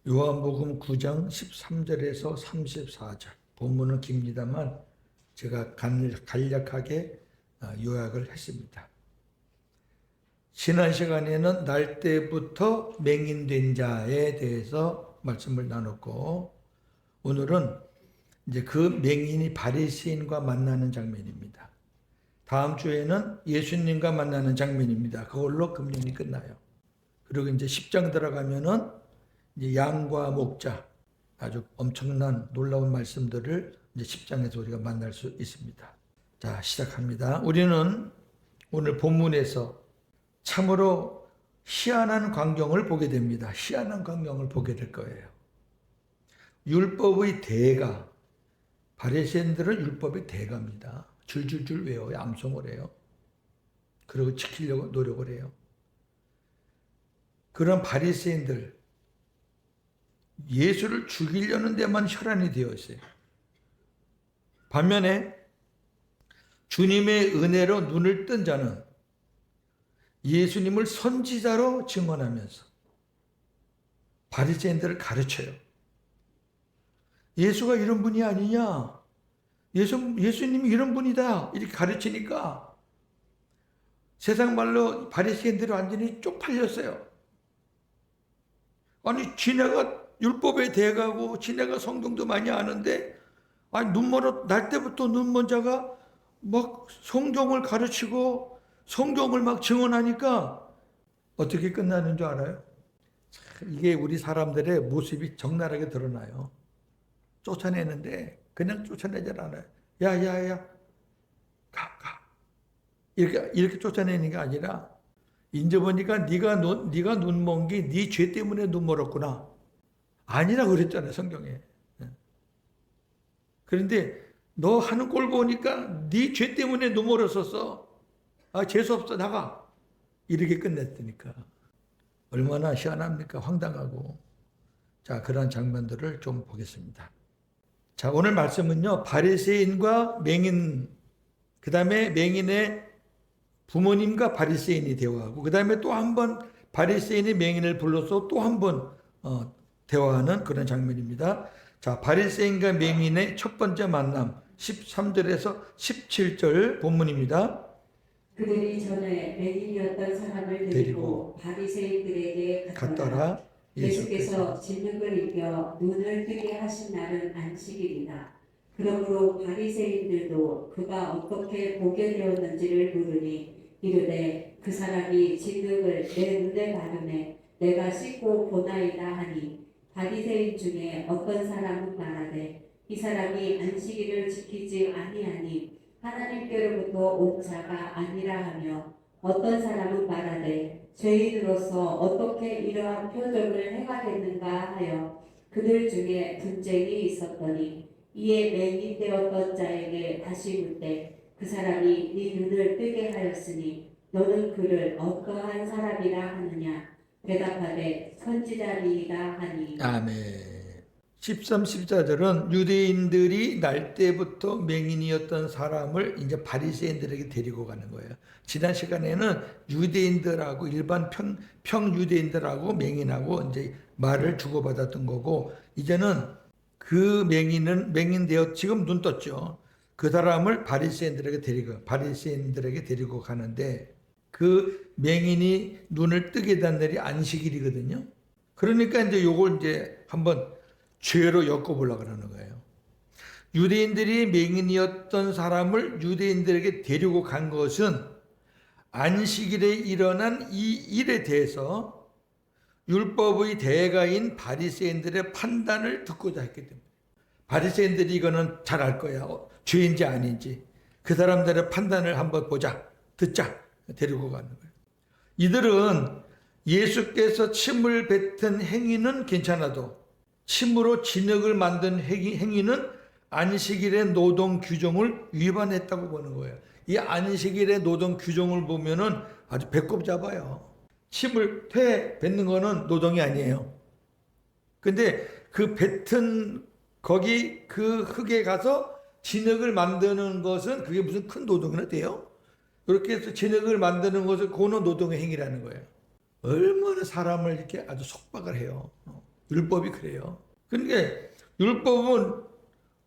요한복음 9장 13절에서 34절. 본문은 깁니다만 제가 간략하게 요약을 했습니다. 지난 시간에는 날 때부터 맹인된 자에 대해서 말씀을 나눴고, 오늘은 이제 그 맹인이 바리새인과 만나는 장면입니다. 다음 주에는 예수님과 만나는 장면입니다. 그걸로 금년이 끝나요. 그리고 이제 10장 들어가면은 이제 양과 목자, 아주 엄청난 놀라운 말씀들을 이제 10장에서 우리가 만날 수 있습니다. 자, 시작합니다. 우리는 오늘 본문에서 참으로 희한한 광경을 보게 됩니다. 희한한 광경을 보게 될 거예요. 율법의 대가, 바리새인들은 율법의 대가입니다. 줄줄줄 외워요. 암송을 해요. 그리고 지키려고 노력을 해요. 그런 바리새인들, 예수를 죽이려는 데만 혈안이 되어 있어요. 반면에 주님의 은혜로 눈을 뜬 자는 예수님을 선지자로 증언하면서 바리새인들을 가르쳐요. 예수가 이런 분이 아니냐? 예수님이 이런 분이다. 이렇게 가르치니까 세상 말로 바리새인들이 완전히 쪽팔렸어요. 아니, 지네가 율법에 대가고 지네가 성경도 많이 아는데, 아니, 날 때부터 눈먼 자가 막 성경을 가르치고 성경을 막 증언하니까 어떻게 끝나는 줄 알아요? 이게 우리 사람들의 모습이 적나라하게 드러나요. 쫓아내는데 그냥 쫓아내질 않아요. 야, 가. 이렇게 쫓아내는 게 아니라, 이제 보니까 네가 눈먼 게 네 죄 때문에 눈 멀었구나. 아니라고 그랬잖아요, 성경에. 그런데 너 하는 꼴 보니까 네 죄 때문에 눈 멀었었어. 아, 재수 없어, 나가. 이렇게 끝냈다니까. 얼마나 희한합니까? 황당하고. 자, 그런 장면들을 좀 보겠습니다. 자, 오늘 말씀은요, 바리새인과 맹인, 그 다음에 맹인의 부모님과 바리새인이 대화하고, 그 다음에 또 한 번 바리새인이 맹인을 불러서 또 한 번 대화하는 그런 장면입니다. 자, 바리새인과 맹인의 첫 번째 만남, 13절에서 17절 본문입니다. 그들이 전에 맹인이었던 사람을 데리고 바리새인들에게 갔더라. 예수께서 진흙을 이겨 눈을 뜨게 하신 날은 안식일이다. 그러므로 바리새인들도 그가 어떻게 보게 되었는지를 물으니 이르되 그 사람이 진흙을 내 눈에 바르매 내가 씻고 보나이다 하니, 바리새인 중에 어떤 사람은 말하되 이 사람이 안식일을 지키지 아니하니 하나님께로부터 온 자가 아니라 하며, 어떤 사람은 말하되 죄인으로서 어떻게 이러한 표적을 행하겠는가 하여 그들 중에 분쟁이 있었더니, 이에 맹인 되었던 자에게 다시 묻되 그 사람이 네 눈을 뜨게 하였으니 너는 그를 어떠한 사람이라 하느냐? 대답하되 선지자니이다 하니. 아멘. 13, 14절은 유대인들이 날 때부터 맹인이었던 사람을 이제 바리새인들에게 데리고 가는 거예요. 지난 시간에는 유대인들하고 일반 평 유대인들하고 맹인하고 이제 말을 주고받았던 거고, 이제는 그 맹인 되어 지금 눈 떴죠. 그 사람을 바리새인들에게 데리고 가는데, 그 맹인이 눈을 뜨게 된 날이 안식일이거든요. 그러니까 이제 요걸 이제 한번 죄로 엮어보려고 하는 거예요. 유대인들이 맹인이었던 사람을 유대인들에게 데리고 간 것은 안식일에 일어난 이 일에 대해서 율법의 대가인 바리새인들의 판단을 듣고자 했기 때문에, 바리새인들이 이거는 잘 알 거야. 죄인지 아닌지. 그 사람들의 판단을 한번 듣자. 데리고 가는 거예요. 이들은 예수께서 침을 뱉은 행위는 괜찮아도 침으로 진흙을 만든 행위는 안식일의 노동 규정을 위반했다고 보는 거예요. 이 안식일의 노동 규정을 보면은 아주 배꼽 잡아요. 침을 뱉는 거는 노동이 아니에요. 근데 그 뱉은 거기 그 흙에 가서 진흙을 만드는 것은 그게 무슨 큰 노동이나 돼요? 그렇게 해서 진흙을 만드는 것은 그거는 노동의 행위라는 거예요. 얼마나 사람을 이렇게 아주 속박을 해요. 율법이 그래요. 그러니까 율법은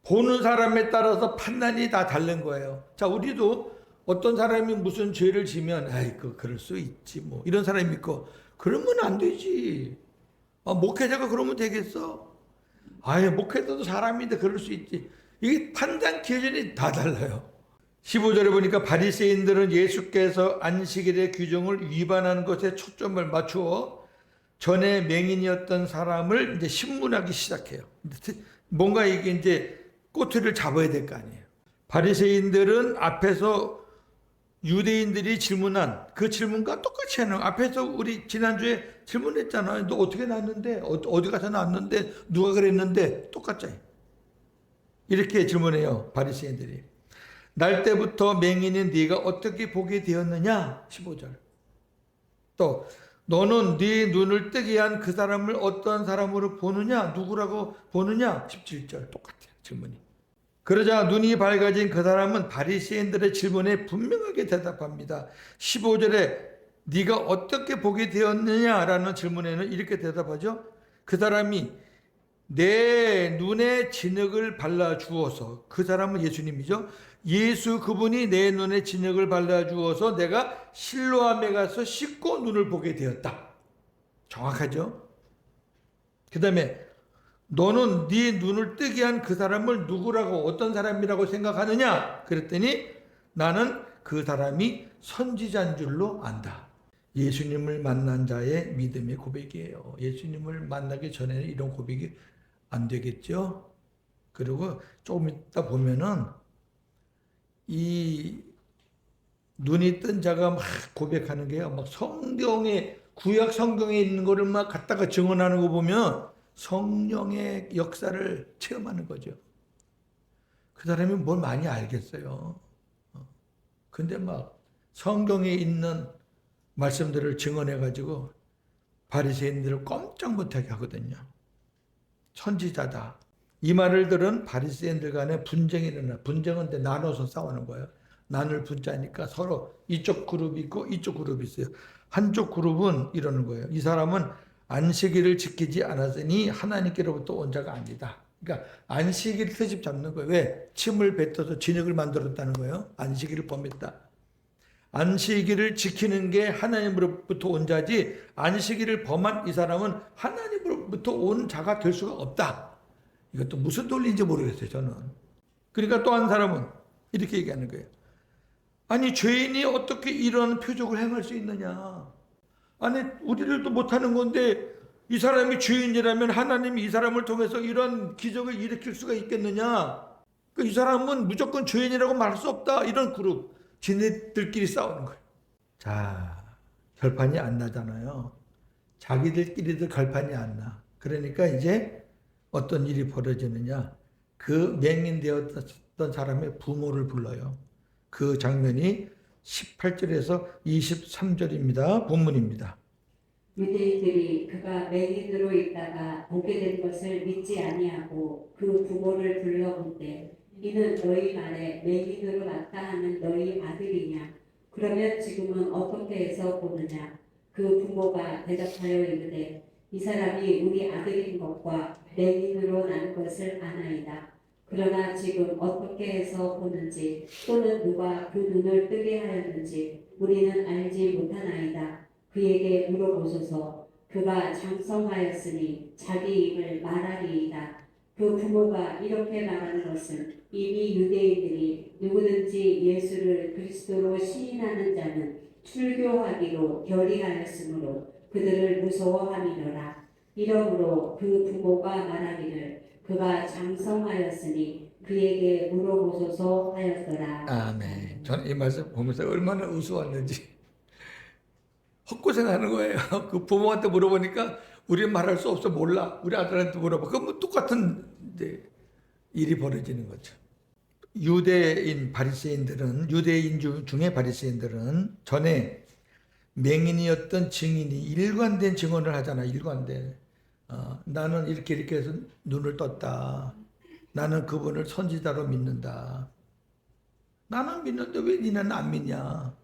보는 사람에 따라서 판단이 다 다른 거예요. 자, 우리도 어떤 사람이 무슨 죄를 지면 아이고 그럴 수 있지 뭐 이런 사람이 있고 그러면 안 되지. 목회자가 그러면 되겠어? 아예 목회자도 사람인데 그럴 수 있지. 이게 판단 기준이 다 달라요. 15절에 보니까 바리새인들은 예수께서 안식일의 규정을 위반하는 것에 초점을 맞추어 전에 맹인이었던 사람을 이제 신문하기 시작해요. 뭔가 이게 이제 꼬투리를 잡아야 될 거 아니에요. 바리새인들은 앞에서 유대인들이 질문한 그 질문과 똑같이 하는 앞에서 우리 지난주에 질문했잖아요. 너 어떻게 났는데? 어디 가서 났는데? 누가 그랬는데? 똑같잖아요. 이렇게 질문해요. 바리새인들이. 날 때부터 맹인인 네가 어떻게 보게 되었느냐? 15절. 또 너는 네 눈을 뜨게 한 그 사람을 어떤 사람으로 보느냐? 누구라고 보느냐? 17절. 똑같아요. 질문이. 그러자 눈이 밝아진 그 사람은 바리새인들의 질문에 분명하게 대답합니다. 15절에 네가 어떻게 보게 되었느냐라는 질문에는 이렇게 대답하죠. 그 사람이 내 눈에 진흙을 발라주어서, 그 사람은 예수님이죠. 예수 그분이 내 눈에 진흙을 발라주어서 내가 실로암에 가서 씻고 눈을 보게 되었다. 정확하죠? 그 다음에 너는 네 눈을 뜨게 한 그 사람을 누구라고 어떤 사람이라고 생각하느냐? 그랬더니 나는 그 사람이 선지자인 줄로 안다. 예수님을 만난 자의 믿음의 고백이에요. 예수님을 만나기 전에는 이런 고백이 안 되겠죠? 그리고 조금 있다 보면은 이 눈이 뜬 자가 막 고백하는 게요. 막 성경에 구약 성경에 있는 거를 막 갖다가 증언하는 거 보면 성령의 역사를 체험하는 거죠. 그 사람이 뭘 많이 알겠어요. 근데 막 성경에 있는 말씀들을 증언해가지고 바리새인들을 꼼짝 못하게 하거든요. 선지자다. 이 말을 들은 바리새인들 간에 분쟁이 일어나. 분쟁은 나눠서 싸우는 거예요. 나눌 분자니까 서로 이쪽 그룹이 있고 이쪽 그룹이 있어요. 한쪽 그룹은 이러는 거예요. 이 사람은 안식일을 지키지 않았으니 하나님께로부터 온 자가 아니다. 그러니까 안식일 트집 잡는 거예요. 왜? 침을 뱉어서 진흙을 만들었다는 거예요. 안식일을 범했다. 안식일을 지키는 게 하나님으로부터 온 자지 안식일을 범한 이 사람은 하나님으로부터 온 자가 될 수가 없다. 이것도 무슨 논리인지 모르겠어요, 저는. 그러니까 또 한 사람은 이렇게 얘기하는 거예요. 아니 죄인이 어떻게 이런 표적을 행할 수 있느냐. 아니 우리들도 못하는 건데 이 사람이 죄인이라면 하나님이 이 사람을 통해서 이런 기적을 일으킬 수가 있겠느냐. 이 사람은 무조건 죄인이라고 말할 수 없다. 이런 그룹. 지네들끼리 싸우는 거예요. 자, 결판이 안 나잖아요. 자기들끼리도 결판이 안 나. 그러니까 이제 어떤 일이 벌어지느냐. 그 맹인되었던 사람의 부모를 불러요. 그 장면이 18절에서 23절입니다. 본문입니다. 유대인들이 그가 맹인으로 있다가 보게 된 것을 믿지 아니하고 그 부모를 불러본때 이는 너희 말에 맹인으로 났다 하는 너희 아들이냐? 그러면 지금은 어떻게 해서 보느냐? 그 부모가 대답하여 이르되 이 사람이 우리 아들인 것과 맹인으로 난 것을 아나이다. 그러나 지금 어떻게 해서 보는지 또는 누가 그 눈을 뜨게 하였는지 우리는 알지 못하나이다. 그에게 물어보소서. 그가 장성하였으니 자기 입을 말하리이다. 그 부모가 이렇게 말하는 것은 이미 유대인들이 누구든지 예수를 그리스도로 시인하는 자는 출교하기로 결의하였으므로 그들을 무서워함이더라. 이러므로 그 부모가 말하기를 그가 장성하였으니 그에게 물어보소서 하였더라. 아멘. 저는 이 말씀 보면서 얼마나 우스웠는지 헛고생하는 거예요. 그 부모한테 물어보니까 우리는 말할 수 없어 몰라. 우리 아들한테 물어봐. 그럼 뭐 똑같은 이제 일이 벌어지는 거죠. 유대인 바리새인들은 유대인 중에 바리새인들은 전에 맹인이었던 증인이 일관된 증언을 하잖아. 일관된. 나는 이렇게 해서 눈을 떴다. 나는 그분을 선지자로 믿는다. 나는 믿는데 왜 니는 안 믿냐?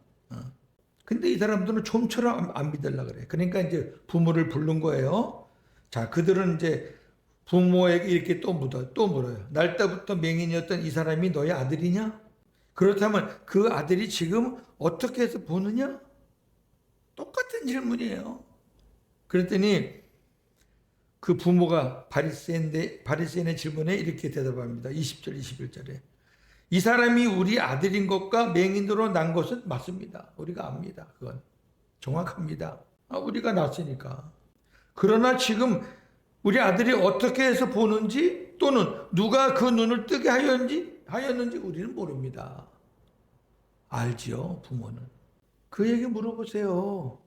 근데 이 사람들은 좀처럼 안 믿으려고 그래. 그러니까 이제 부모를 부른 거예요. 자, 그들은 이제 부모에게 이렇게 또 물어요. 날 때부터 맹인이었던 이 사람이 너의 아들이냐? 그렇다면 그 아들이 지금 어떻게 해서 보느냐? 똑같은 질문이에요. 그랬더니 그 부모가 바리새인의 질문에 이렇게 대답합니다. 20절, 21절에. 이 사람이 우리 아들인 것과 맹인으로 난 것은 맞습니다. 우리가 압니다. 그건 정확합니다. 우리가 낳았으니까. 그러나 지금 우리 아들이 어떻게 해서 보는지 또는 누가 그 눈을 뜨게 하였는지 우리는 모릅니다. 알지요, 부모는. 그에게 물어보세요.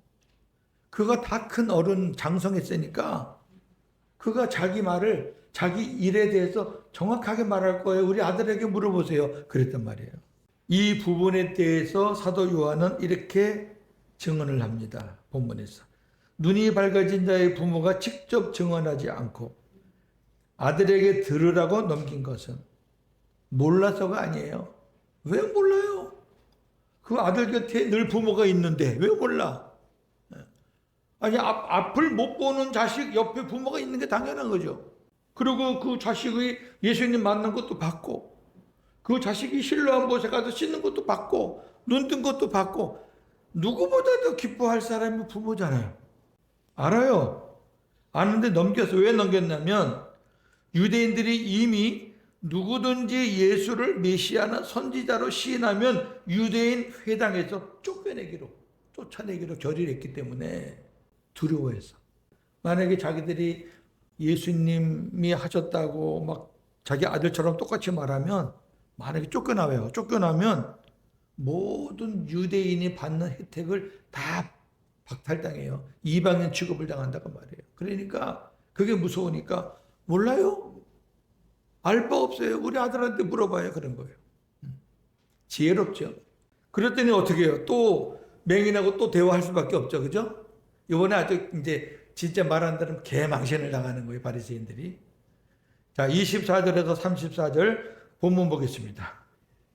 그가 다 큰 어른 장성했으니까 그가 자기 일에 대해서 정확하게 말할 거예요. 우리 아들에게 물어보세요. 그랬단 말이에요. 이 부분에 대해서 사도 요한은 이렇게 증언을 합니다. 본문에서. 눈이 밝아진 자의 부모가 직접 증언하지 않고 아들에게 들으라고 넘긴 것은 몰라서가 아니에요. 왜 몰라요? 그 아들 곁에 늘 부모가 있는데 왜 몰라? 아니, 앞을 못 보는 자식 옆에 부모가 있는 게 당연한 거죠. 그리고 그 자식이 예수님 만난 것도 봤고, 그 자식이 실로암 못에 가서 씻는 것도 봤고, 눈 뜬 것도 봤고, 누구보다 더 기뻐할 사람이 부모잖아요. 알아요. 아는데 넘겼어. 왜 넘겼냐면 유대인들이 이미 누구든지 예수를 메시아나 선지자로 시인하면 유대인 회당에서 쫓아내기로 결의했기 때문에 두려워해서. 만약에 자기들이 예수님이 하셨다고 막 자기 아들처럼 똑같이 말하면 만약에 쫓겨나요. 쫓겨나면 모든 유대인이 받는 혜택을 다 박탈당해요. 이방인 취급을 당한다고 말이에요. 그러니까 그게 무서우니까 몰라요. 알 바 없어요. 우리 아들한테 물어봐요. 그런 거예요. 지혜롭죠. 그랬더니 어떻게 해요? 또 맹인하고 또 대화할 수밖에 없죠. 그죠? 이번에 아주 이제 진짜 말 안 들으면 개망신을 당하는 거예요. 바리새인들이. 자, 24절에서 34절 본문 보겠습니다.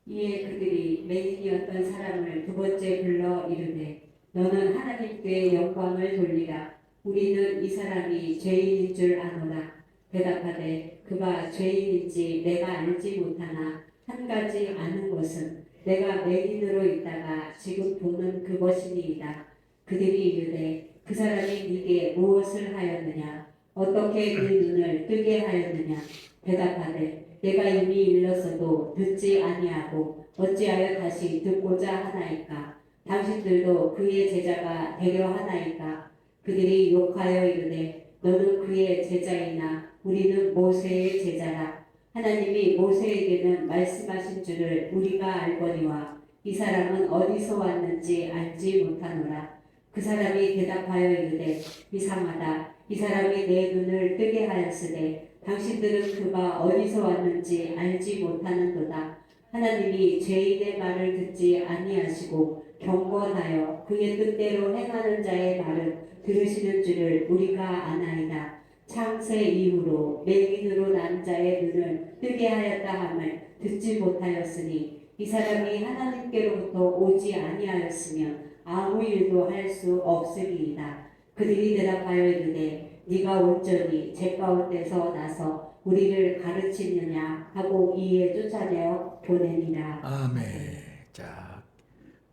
이에 그들이 맹인이었던 사람을 두 번째 불러 이르되 너는 하나님께 영광을 돌리라. 우리는 이 사람이 죄인인 줄 아노라. 대답하되 그가 죄인인지 내가 알지 못하나 한 가지 아는 것은 내가 맹인으로 있다가 지금 보는 그것이니이다. 그들이 이르되 그 사람이 네게 무엇을 하였느냐? 어떻게 네 눈을 뜨게 하였느냐? 대답하되 내가 이미 일렀어도 듣지 아니하고 어찌하여 다시 듣고자 하나이까? 당신들도 그의 제자가 되려 하나이까? 그들이 욕하여 이르되 너는 그의 제자이나 우리는 모세의 제자라. 하나님이 모세에게는 말씀하신 줄을 우리가 알거니와 이 사람은 어디서 왔는지 알지 못하노라. 그 사람이 대답하여 이르되 이상하다. 이 사람이 내 눈을 뜨게 하였으되 당신들은 그가 어디서 왔는지 알지 못하는도다. 하나님이 죄인의 말을 듣지 아니하시고 경건하여 그의 뜻대로 행하는 자의 말은 들으시는 줄을 우리가 아나이다. 창세 이후로 맹인으로 난 자의 눈을 뜨게 하였다 함을 듣지 못하였으니 이 사람이 하나님께로부터 오지 아니하였으면 아무 일도 할 수 없으리이다. 그들이 대답하여 이르되 네가 온전히 제 가운데서 나서 우리를 가르치느냐 하고 이에 쫓아내어 보내니라. 아멘. 자,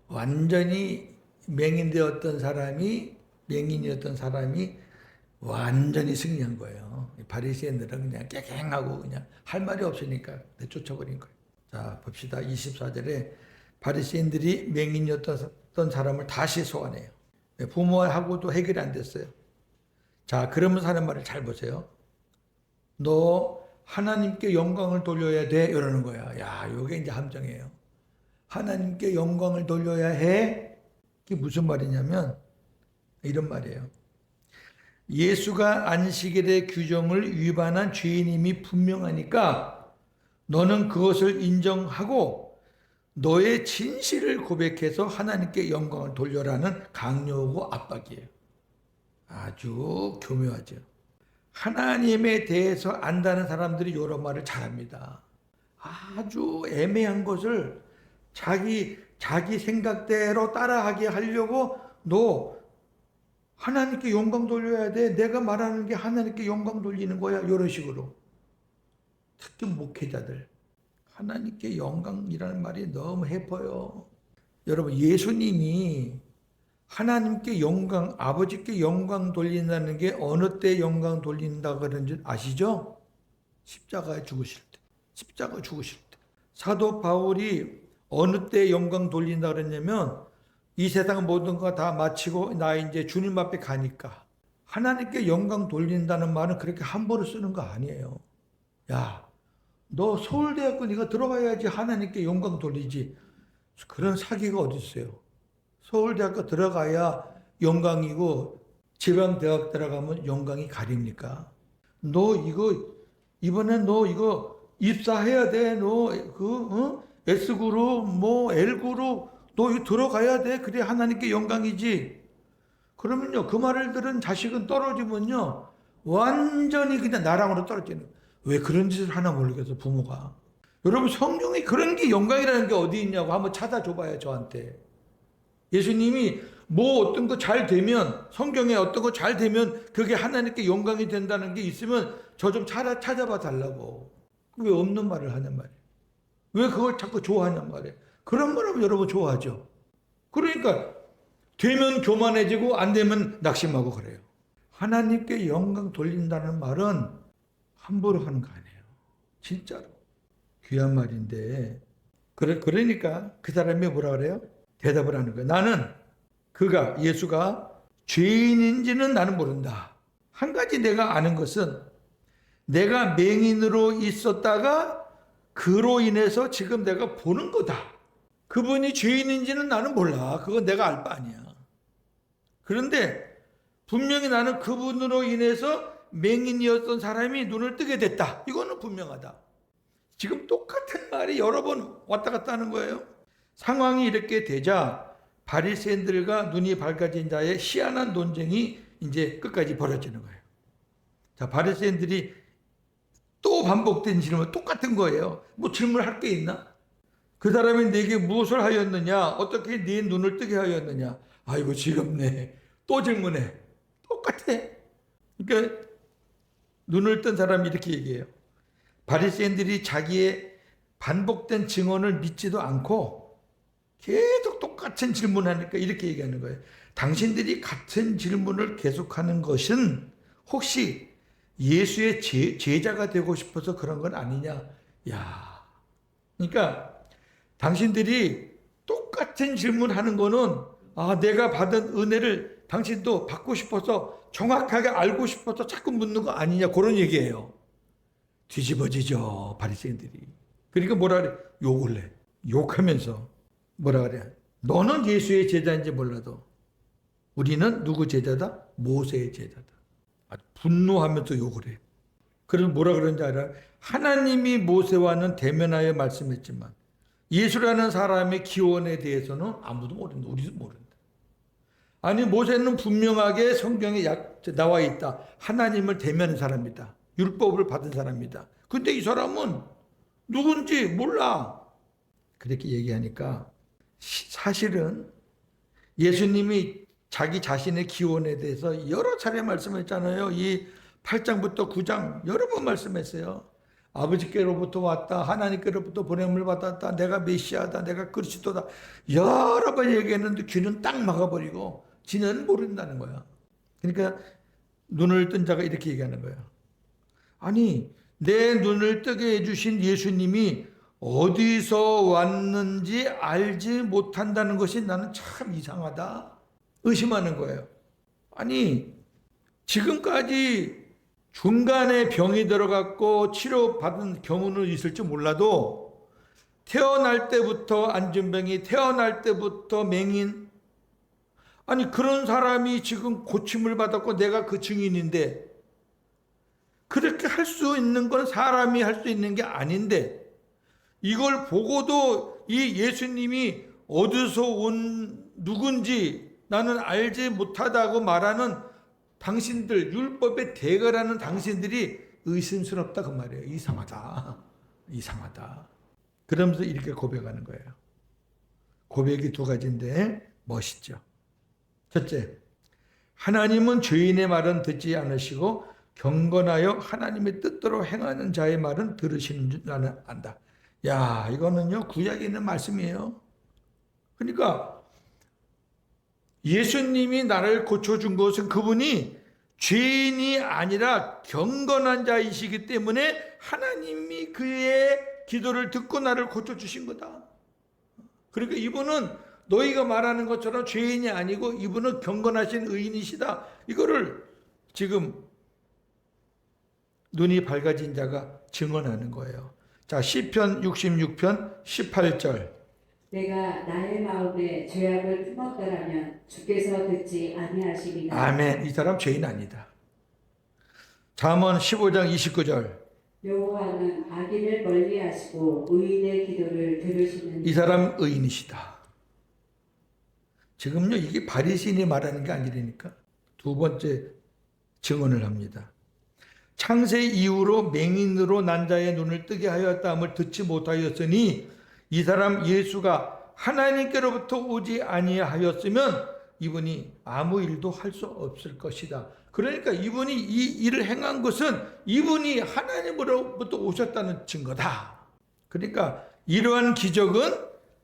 완전히 맹인이었던 사람이 완전히 승리한 거예요. 바리새인들은 그냥 깨갱하고 그냥 할 말이 없으니까 내쫓아버린 거예요. 자, 봅시다. 24절에 바리새인들이 맹인이었던 사람을 다시 소환해요. 부모하고도 해결이 안 됐어요. 자, 그러면서 하는 말을 잘 보세요. 너 하나님께 영광을 돌려야 돼. 이러는 거야. 야, 요게 이제 함정이에요. 하나님께 영광을 돌려야 해. 이게 무슨 말이냐면 이런 말이에요. 예수가 안식일의 규정을 위반한 죄인임이 분명하니까 너는 그것을 인정하고 너의 진실을 고백해서 하나님께 영광을 돌려라는 강요고 압박이에요. 아주 교묘하죠. 하나님에 대해서 안다는 사람들이 이런 말을 잘합니다. 아주 애매한 것을 자기 생각대로 따라하게 하려고 너 하나님께 영광 돌려야 돼. 내가 말하는 게 하나님께 영광 돌리는 거야. 이런 식으로. 특히 목회자들. 하나님께 영광이라는 말이 너무 해퍼요. 여러분, 예수님이 하나님께 영광, 아버지께 영광 돌린다는 게 어느 때 영광 돌린다 그런지 아시죠? 십자가에 죽으실 때. 십자가 죽으실 때. 사도 바울이 어느 때 영광 돌린다 그랬냐면 이 세상 모든 거 다 마치고 나 이제 주님 앞에 가니까. 하나님께 영광 돌린다는 말은 그렇게 함부로 쓰는 거 아니에요. 야, 너 서울대학교 네가 들어가야지 하나님께 영광 돌리지. 그런 사기가 어디 있어요. 서울대학교 들어가야 영광이고 지방대학 들어가면 영광이 가립니까? 너 이거 이번엔 너 이거 입사해야 돼. 너 S그룹 뭐 L그룹 너 이거 들어가야 돼. 그래 하나님께 영광이지. 그러면요 그 말을 들은 자식은 떨어지면요 완전히 그냥 나랑으로 떨어지는 거예요. 왜 그런 짓을 하나 모르겠어 부모가. 여러분 성경에 그런 게 영광이라는 게 어디 있냐고 한번 찾아줘봐요 저한테. 예수님이 뭐 어떤 거 잘 되면 성경에 어떤 거 잘 되면 그게 하나님께 영광이 된다는 게 있으면 저 좀 찾아봐 달라고. 왜 없는 말을 하냔 말이에요. 왜 그걸 자꾸 좋아하냔 말이에요. 그런 거라면 여러분 좋아하죠. 그러니까 되면 교만해지고 안 되면 낙심하고 그래요. 하나님께 영광 돌린다는 말은 함부로 하는 거 아니에요. 진짜로. 귀한 말인데 그러니까 그 사람이 뭐라 그래요? 대답을 하는 거예요. 나는 그가 예수가 죄인인지는 나는 모른다. 한 가지 내가 아는 것은 내가 맹인으로 있었다가 그로 인해서 지금 내가 보는 거다. 그분이 죄인인지는 나는 몰라. 그건 내가 알 바 아니야. 그런데 분명히 나는 그분으로 인해서 맹인이었던 사람이 눈을 뜨게 됐다. 이거는 분명하다. 지금 똑같은 말이 여러 번 왔다 갔다 하는 거예요. 상황이 이렇게 되자 바리새인들과 눈이 밝아진 자의 희한한 논쟁이 이제 끝까지 벌어지는 거예요. 자, 바리새인들이 또 반복된 질문 똑같은 거예요. 뭐 질문할 게 있나? 그 사람이 네게 무엇을 하였느냐? 어떻게 네 눈을 뜨게 하였느냐? 아이고 지겹네. 또 질문해. 똑같아. 그러니까 눈을 뜬 사람이 이렇게 얘기해요. 바리새인들이 자기의 반복된 증언을 믿지도 않고 계속 똑같은 질문하니까 이렇게 얘기하는 거예요. 당신들이 같은 질문을 계속하는 것은 혹시 예수의 제자가 되고 싶어서 그런 건 아니냐? 야, 그러니까 당신들이 똑같은 질문하는 거는 내가 받은 은혜를 당신도 받고 싶어서 정확하게 알고 싶어서 자꾸 묻는 거 아니냐? 그런 얘기예요. 뒤집어지죠 바리새인들이. 그러니까 뭐라 그래? 욕을 해. 욕하면서 뭐라 그래? 너는 예수의 제자인지 몰라도 우리는 누구 제자다? 모세의 제자다. 분노하면서 욕을 해. 그래서 뭐라 그런지 알아요? 하나님이 모세와는 대면하여 말씀했지만 예수라는 사람의 기원에 대해서는 아무도 모른다. 우리도 모른다. 아니 모세는 분명하게 성경에 나와 있다. 하나님을 대면한 사람이다. 율법을 받은 사람이다. 근데 이 사람은 누군지 몰라. 그렇게 얘기하니까 사실은 예수님이 자기 자신의 기원에 대해서 여러 차례 말씀했잖아요. 이 8장부터 9장 여러 번 말씀했어요. 아버지께로부터 왔다. 하나님께로부터 보냄을 받았다. 내가 메시아다. 내가 그리스도다. 여러 번 얘기했는데 귀는 딱 막아버리고 지는 모른다는 거야. 그러니까 눈을 뜬 자가 이렇게 얘기하는 거야. 아니 내 눈을 뜨게 해주신 예수님이 어디서 왔는지 알지 못한다는 것이 나는 참 이상하다. 의심하는 거예요. 아니 지금까지 중간에 병이 들어갔고 치료받은 경우는 있을지 몰라도 태어날 때부터 안진병이 태어날 때부터 맹인 아니 그런 사람이 지금 고침을 받았고 내가 그 증인인데 그렇게 할 수 있는 건 사람이 할 수 있는 게 아닌데 이걸 보고도 이 예수님이 어디서 온 누군지 나는 알지 못하다고 말하는 당신들 율법에 대거라는 당신들이 의심스럽다 그 말이에요. 이상하다. 이상하다. 그러면서 이렇게 고백하는 거예요. 고백이 두 가지인데 멋있죠. 첫째, 하나님은 죄인의 말은 듣지 않으시고 경건하여 하나님의 뜻대로 행하는 자의 말은 들으시는 줄 나는 안다. 야, 이거는요 구약에 있는 말씀이에요. 그러니까 예수님이 나를 고쳐준 것은 그분이 죄인이 아니라 경건한 자이시기 때문에 하나님이 그의 기도를 듣고 나를 고쳐주신 거다. 그러니까 이분은 너희가 말하는 것처럼 죄인이 아니고 이분은 경건하신 의인이시다. 이거를 지금 눈이 밝아진 자가 증언하는 거예요. 자, 시편 66편 18절. 내가 나의 마음에 죄악을 품었더라면 주께서 듣지 아니하시리라. 아멘. 이 사람 죄인 아니다. 잠언 15장 29절. 여호와는 악인을 멀리하시고 의인의 기도를 들으시는 이 사람 의인이시다. 지금요 이게 바리새인이 말하는 게 아니라니까. 두 번째 증언을 합니다. 창세 이후로 맹인으로 난 자의 눈을 뜨게 하였다함을 듣지 못하였으니 이 사람 예수가 하나님께로부터 오지 아니하였으면 이분이 아무 일도 할 수 없을 것이다. 그러니까 이분이 이 일을 행한 것은 이분이 하나님으로부터 오셨다는 증거다. 그러니까 이러한 기적은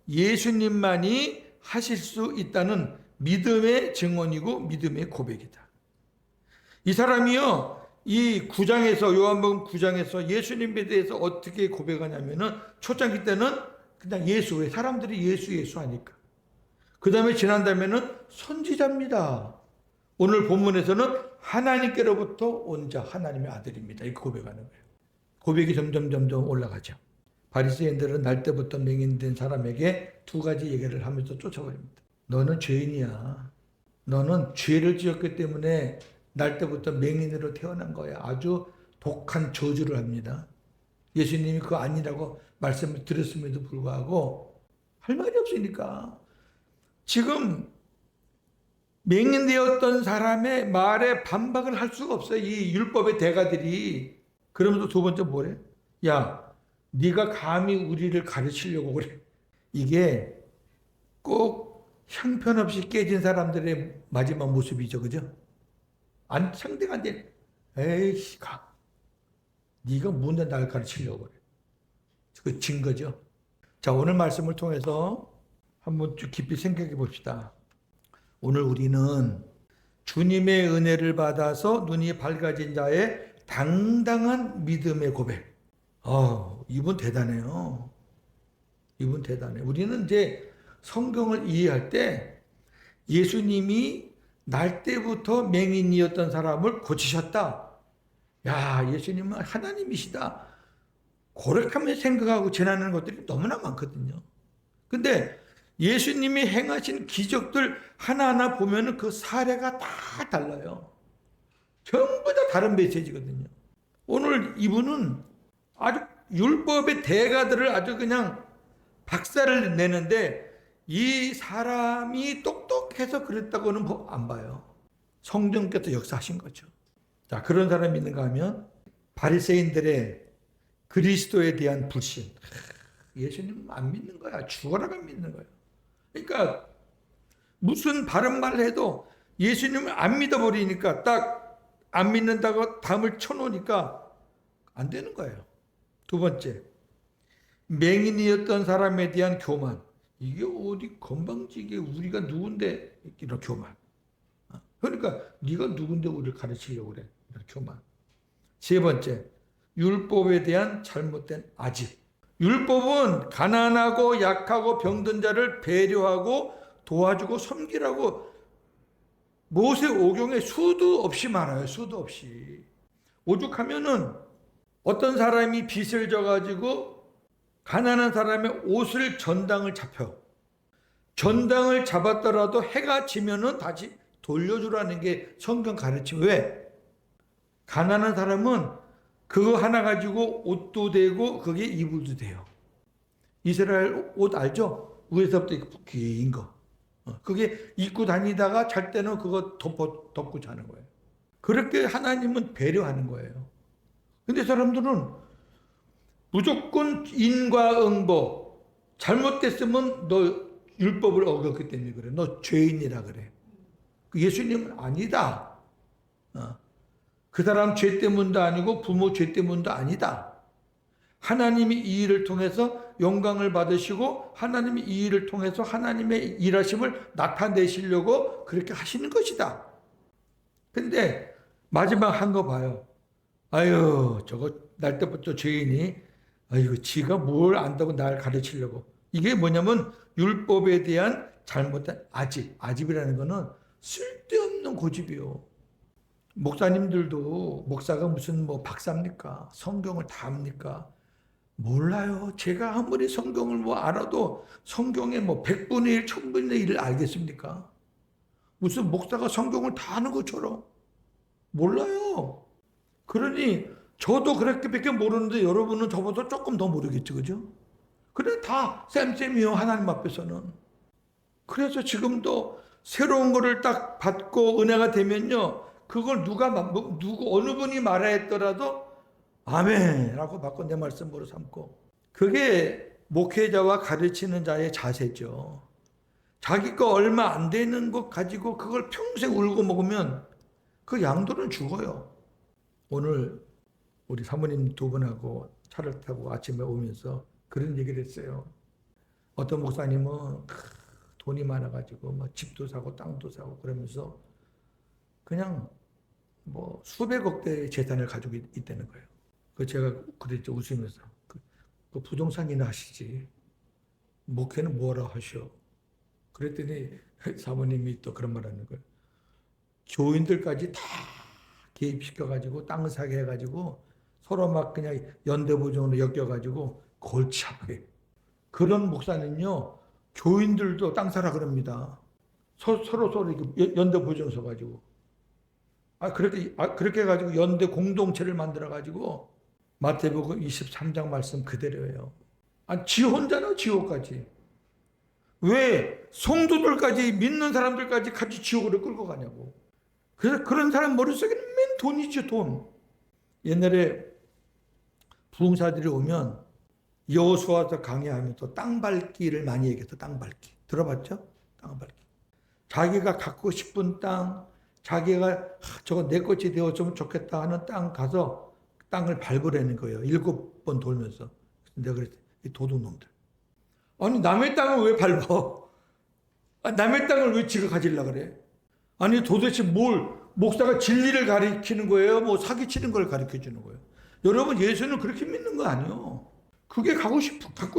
예수님만이 하실 수 있다는 믿음의 증언이고 믿음의 고백이다. 이 사람이요 이 9장에서 요한복음 9장에서 예수님에 대해서 어떻게 고백하냐면은 초창기 때는 그냥 예수, 왜 사람들이 예수 하니까. 그 다음에 지난다면은 선지자입니다. 오늘 본문에서는 하나님께로부터 온 자, 하나님의 아들입니다. 이렇게 고백하는 거예요. 고백이 점점 올라가죠. 바리새인들은 날 때부터 맹인된 사람에게 두 가지 얘기를 하면서 쫓아버립니다. 너는 죄인이야. 너는 죄를 지었기 때문에 날 때부터 맹인으로 태어난 거야. 아주 독한 저주를 합니다. 예수님이 그거 아니라고 말씀을 드렸음에도 불구하고 할 말이 없으니까 지금 맹인되었던 사람의 말에 반박을 할 수가 없어요. 이 율법의 대가들이. 그러면서 두 번째 뭐래? 야, 네가 감히 우리를 가르치려고 그래. 이게 꼭 형편없이 깨진 사람들의 마지막 모습이죠. 그죠? 상대가 안 돼. 에이씨, 네가 뭔데 날 가르치려고 그래. 그 증거죠. 자, 오늘 말씀을 통해서 한번 좀 깊이 생각해 봅시다. 오늘 우리는 주님의 은혜를 받아서 눈이 밝아진 자의 당당한 믿음의 고백. 이분 대단해요. 이분 대단해. 우리는 이제 성경을 이해할 때 예수님이 날 때부터 맹인이었던 사람을 고치셨다. 야, 예수님은 하나님이시다. 그렇게 생각하고 지나는 것들이 너무나 많거든요. 근데 예수님이 행하신 기적들 하나하나 보면은 그 사례가 다 달라요. 전부 다 다른 메시지거든요. 오늘 이분은 아주 율법의 대가들을 아주 그냥 박살을 내는데 이 사람이 똑똑해서 그랬다고는 안 봐요. 성령께서 역사하신 거죠. 자, 그런 사람이 있는가 하면 바리새인들의 그리스도에 대한 불신. 예수님 안 믿는 거야. 죽어라가 믿는 거야. 그러니까 무슨 바른 말을 해도 예수님을 안 믿어버리니까 딱 안 믿는다고 담을 쳐놓으니까 안 되는 거예요. 두 번째, 맹인이었던 사람에 대한 교만. 이게 어디 건방지게 우리가 누군데 이런 교만. 그러니까 네가 누군데 우리를 가르치려고 그래. 이런 교만. 세 번째, 율법에 대한 잘못된 아집. 율법은 가난하고 약하고 병든 자를 배려하고 도와주고 섬기라고 모세 오경에 수도 없이 말아요. 수도 없이. 오죽하면은 어떤 사람이 빚을 져가지고 가난한 사람의 옷을 전당을 잡혀. 전당을 잡았더라도 해가 지면은 다시 돌려주라는 게 성경 가르침. 왜? 가난한 사람은 그거 하나 가지고 옷도 되고 그게 이불도 돼요. 이스라엘 옷 알죠? 위에서부터 긴 거. 그게 입고 다니다가 잘 때는 그거 덮고 자는 거예요. 그렇게 하나님은 배려하는 거예요. 근데 사람들은 무조건 인과응보. 잘못됐으면 너 율법을 어겼기 때문에 그래. 너 죄인이라 그래. 그 예수님은 아니다. 그 사람 죄 때문도 아니고 부모 죄 때문도 아니다. 하나님이 이 일을 통해서 영광을 받으시고 하나님이 이 일을 통해서 하나님의 일하심을 나타내시려고 그렇게 하시는 것이다. 근데 마지막 한 거 봐요. 아유, 저거 날 때부터 죄인이 아이고 지가 뭘 안다고 날 가르치려고. 이게 뭐냐면 율법에 대한 잘못된 아집이라는 거는 쓸데없는 고집이요. 목사님들도 목사가 무슨 뭐 박사입니까? 성경을 다 압니까? 몰라요. 제가 아무리 성경을 뭐 알아도 성경의 뭐 100분의 1, 1000분의 1을 알겠습니까? 무슨 목사가 성경을 다 아는 것처럼. 몰라요. 그러니 저도 그렇게밖에 모르는데 여러분은 저보다 조금 더 모르겠죠. 그죠? 그래 다 쌤쌤이요. 하나님 앞에서는. 그래서 지금도 새로운 거를 딱 받고 은혜가 되면요. 그걸 누구 어느 분이 말하 했더라도 아멘라고 받고 내 말씀으로 삼고. 그게 목회자와 가르치는 자의 자세죠. 자기 거 얼마 안 되는 것 가지고 그걸 평생 울고 먹으면 그 양도는 죽어요. 오늘 우리 사모님 두 분하고 차를 타고 아침에 오면서 그런 얘기를 했어요. 어떤 목사님은 돈이 많아가지고 뭐 집도 사고 땅도 사고 그러면서 그냥 뭐 수백억 대의 재산을 가지고 있다는 거예요. 그 제가 그랬죠. 웃으면서. 그 부동산이나 하시지. 목회는 뭐라 하셔. 그랬더니 사모님이 또 그런 말 하는 거예요. 교인들까지 다 개입시켜가지고 땅 사게 해가지고 서로 막 그냥 연대보증으로 엮여가지고 골치 아프게. 그런 목사는요, 교인들도 땅 사라 그럽니다. 서로 이렇게 연대보증 서가지고. 그렇게 해가지고 연대 공동체를 만들어가지고 마태복음 23장 말씀 그대로예요. 지 혼자나 지옥까지. 왜 성도들까지 믿는 사람들까지 같이 지옥으로 끌고 가냐고. 그래서 그런 사람 머릿속에는 맨 돈이죠, 돈. 옛날에 부흥사들이 오면 여호수아서 강의하면서 땅 밟기를 많이 얘기해서 땅 밟기. 들어봤죠? 땅 밟기. 자기가 갖고 싶은 땅, 자기가 저거 내 것이 되었으면 좋겠다 하는 땅 가서 땅을 밟으라는 거예요. 7번 돌면서. 내가 그랬어요. 이 도둑놈들. 아니 남의 땅을 왜 밟아? 남의 땅을 왜 지가 가지려고 그래? 아니 도대체 목사가 진리를 가르치는 거예요? 뭐 사기치는 걸 가르쳐 주는 거예요? 여러분 예수는 그렇게 믿는 거 아니에요. 그게 갖고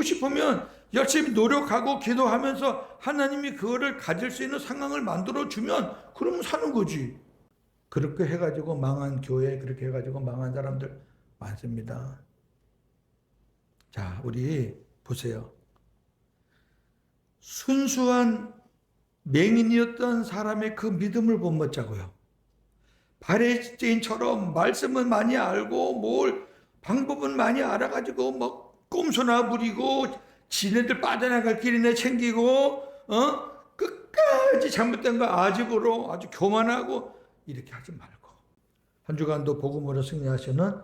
싶으면 열심히 노력하고 기도하면서 하나님이 그거를 가질 수 있는 상황을 만들어 주면 그러면 사는 거지. 그렇게 해가지고 망한 교회, 그렇게 해가지고 망한 사람들 많습니다. 자, 우리 보세요. 순수한 맹인이었던 사람의 그 믿음을 본받자고요. 바리새인처럼 말씀은 많이 알고 방법은 많이 알아가지고 꼼수나 부리고 지네들 빠져나갈 길이나 챙기고 끝까지 잘못된 거 아집으로 아주 교만하고 이렇게 하지 말고 한 주간도 복음으로 승리하시는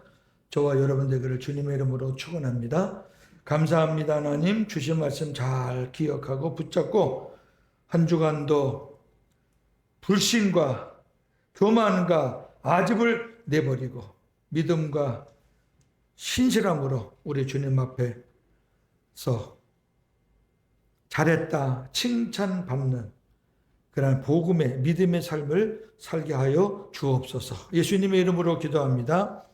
저와 여러분 되기를 주님의 이름으로 축원합니다. 감사합니다. 하나님 주신 말씀 잘 기억하고 붙잡고 한 주간도 불신과 교만과 아집을 내버리고 믿음과 신실함으로 우리 주님 앞에서 잘했다 칭찬받는 그런 복음의 믿음의 삶을 살게 하여 주옵소서. 예수님의 이름으로 기도합니다.